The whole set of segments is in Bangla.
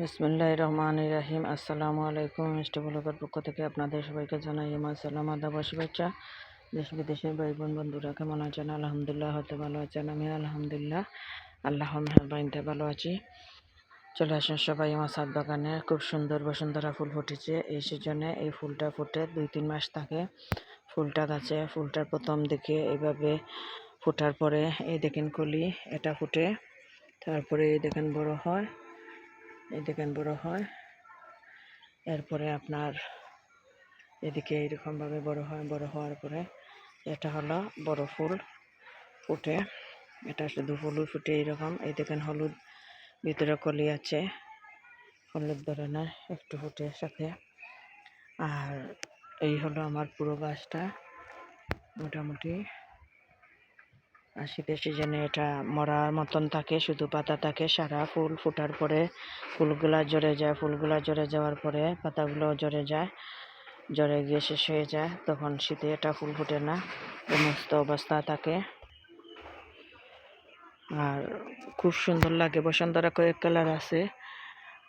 বিসমিল্লাহির রহমানির রহিম। আসসালামু আলাইকুম। মিষ্টি ব্লগের পক্ষ থেকে আপনাদের সবাইকে জানাই আমার সালাম, আদাব, শুভেচ্ছা। দেশ বিদেশের ভাই বোন বন্ধুরা কেমন আছেন? আলহামদুলিল্লাহ, হতে ভালো আছেন। আমি আলহামদুলিল্লাহ আল্লাহ মেহরবানিতে ভালো আছি। চলে আসেন সবাই আমার ছাদ বাগানে। খুব সুন্দর বসুন্ধরা ফুল ফুটেছে এই সিজনে। এই ফুলটা ফুটে 2-3 মাস থাকে ফুলটা গাছে। ফুলটার প্রথম দিকে এইভাবে ফোটার পরে এই দেখেন কলি, এটা ফুটে, তারপরে এই দেখেন বড় হয়, এই দেখেন বড় হয়, এরপরে আপনার এদিকে এইরকমভাবে বড় হয়। বড় হওয়ার পরে এটা হলো বড় ফুল ফুটে। এটা শুধু ফুলই ফুটে এইরকম। এই দেখেন হলুদ, ভিতরে কলি আছে, হলুদ ধরনের একটু ফুটে সাথে। আর এই হলো আমার পুরো গাছটা মোটামুটি। আর শীতের সিজনে এটা মরার মতন থাকে, শুধু পাতা থাকে। সারা ফুল ফোটার পরে ফুলগুলা ঝরে যায়। ফুলগুলা ঝরে যাওয়ার পরে পাতাগুলো ঝরে যায়, ঝরে গিয়ে শেষ হয়ে যায়। তখন শীতে এটা ফুল ফুটে না, সমস্ত অবস্থা থাকে। আর খুব সুন্দর লাগে। বসুন্ধরা কয়েক কালার আছে।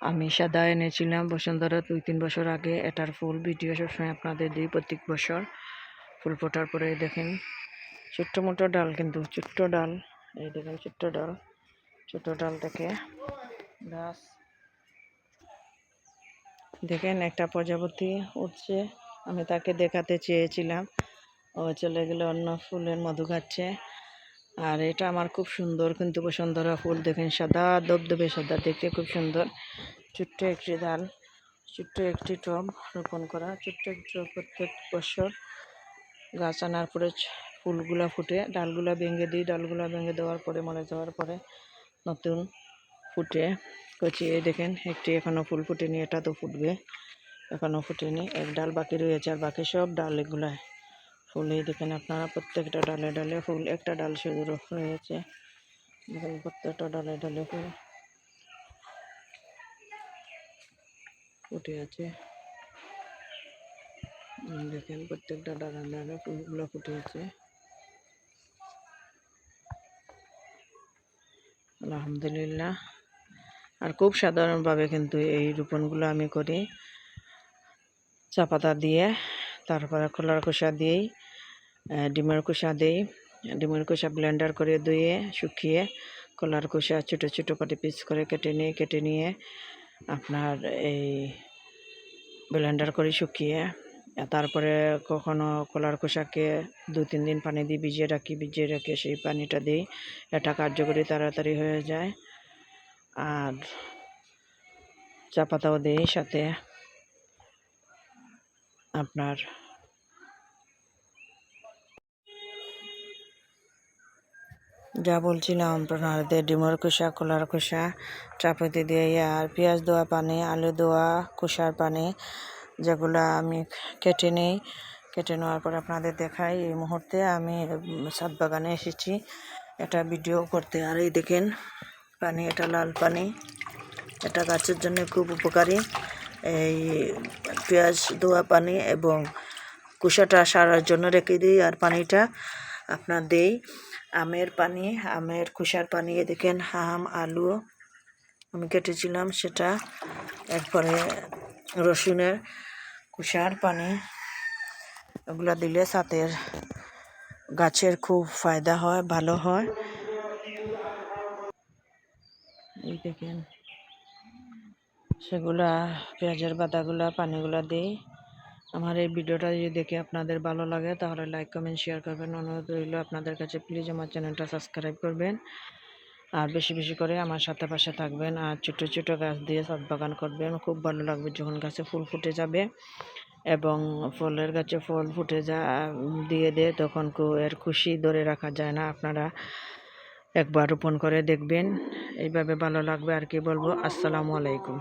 আমি সাদা এনেছিলাম বসুন্ধরা 2-3 বছর আগে। এটার ফুল ভিডিও সবসময় আপনাদের দিই প্রত্যেক বছর। ফুল ফোটার পরে দেখেন ছোট্ট মোটো ডাল, কিন্তু ছোট্ট ডাল, এই দেখেন ছোট্ট ডাল, ছোট ডাল থেকে গাছ। দেখেন একটা প্রজাপতি উঠছে, আমি তাকে দেখাতে চেয়েছিলাম, ও চলে গেলে অন্য ফুলের মধু খাচ্ছে। আর এটা আমার খুব সুন্দর কিন্তু বসুন্ধরা ফুল। দেখেন সাদা দবদবে সাদা, দেখতে খুব সুন্দর। ছোট্ট একটি ডাল, ছোট্ট একটি টব রোপণ করা, ছোট্ট একটি প্রত্যেক বছর গাছ আনার পরে ফুলগুলা ফুটে। ডালগুলা ভেঙে দিই, ডালগুলা ভেঙে দেওয়ার পরে মরে যাওয়ার পরে নতুন ফুটে কচিয়ে। দেখেন একটি এখনো ফুল ফুটেনি, এটা তো ফুটবে, এখনো ফুটেনি। এক ডাল বাকি রয়েছে, আর বাকি সব ডাল এগুলায় ফুলেই দেখেন আপনারা। প্রত্যেকটা ডালে ডালে ফুল, একটা ডাল শুধু রয়েছে। দেখেন প্রত্যেকটা ডালে ডালে ফুল ফুটে আছে। দেখেন প্রত্যেকটা ডালে ডালে ফুলগুলো ফুটে আছে। আলহামদুলিল্লাহ। আর খুব সাধারণভাবে কিন্তু এই রোপণগুলো আমি করি। চা পাতা দিয়ে, তারপরে কলার খোসা দিই, ডিমের খোসা দিই। ডিমের খোসা ব্লেন্ডার করে ধুয়ে শুকিয়ে কলার খোসা ছোটো ছোটো করে পিস করে কেটে নিয়ে আপনার এই ব্লেন্ডার করে শুকিয়ে, তারপরে কখনো কলার খোসাকে 2-3 দিন পানি দিয়ে ভিজিয়ে রাখি সেই পানিটা দিই। এটা কার্যকরী, তাড়াতাড়ি হয়ে যায়। আর চা পাতাও দিই সাথে। আপনার যা বলছিলাম আপনাদের, ডিমের খোসা, কলার খোসা, চাপাতি দিয়ে, আর পেঁয়াজ দেওয়া পানি, আলু দেওয়া খোসার পানি, যেগুলো আমি কেটে নিই। কেটে নেওয়ার পর আপনাদের দেখাই। এই মুহূর্তে আমি ছাদ বাগানে এসেছি এটা ভিডিও করতে। আর এই দেখেন পানি, এটা লাল পানি, এটা গাছের জন্য খুব উপকারী। এই পেঁয়াজ দেওয়া পানি এবং কুসাটা সারার জন্য রেখে দিই, আর পানিটা আপনার দেই। আমের পানি, আমের খোসার পানি, দেখেন আম, আলু আমি কেটেছিলাম সেটা। এরপরে রসুনের খোসার পানি, এগুলো দিলে ছাদের গাছের খুব ফায়দা হয়, ভালো হয়। এই দেখেন সেগুলা পেঁয়াজের পাতাগুলা পানিগুলা দিই। আমার এই ভিডিওটা যদি দেখে আপনাদের ভালো লাগে তাহলে লাইক, কমেন্ট, শেয়ার করবেন। অনুরোধ রইল আপনাদের কাছে, প্লিজ আমার চ্যানেলটা সাবস্ক্রাইব করবেন। আর বেশি বেশি করে আমার সাথে পাশে থাকবেন। আর ছোটো ছোটো গাছ দিয়ে ছাদ বাগান করবেন, খুব ভালো লাগবে যখন গাছে ফুল ফুটে যাবে এবং ফলের গাছে ফল ফুটে দিয়ে তখন এর খুশি ধরে রাখা যায় না। আপনারা একবার রোপণ করে দেখবেন, এইভাবে ভালো লাগবে। আর কি বলবো, আসসালামু আলাইকুম।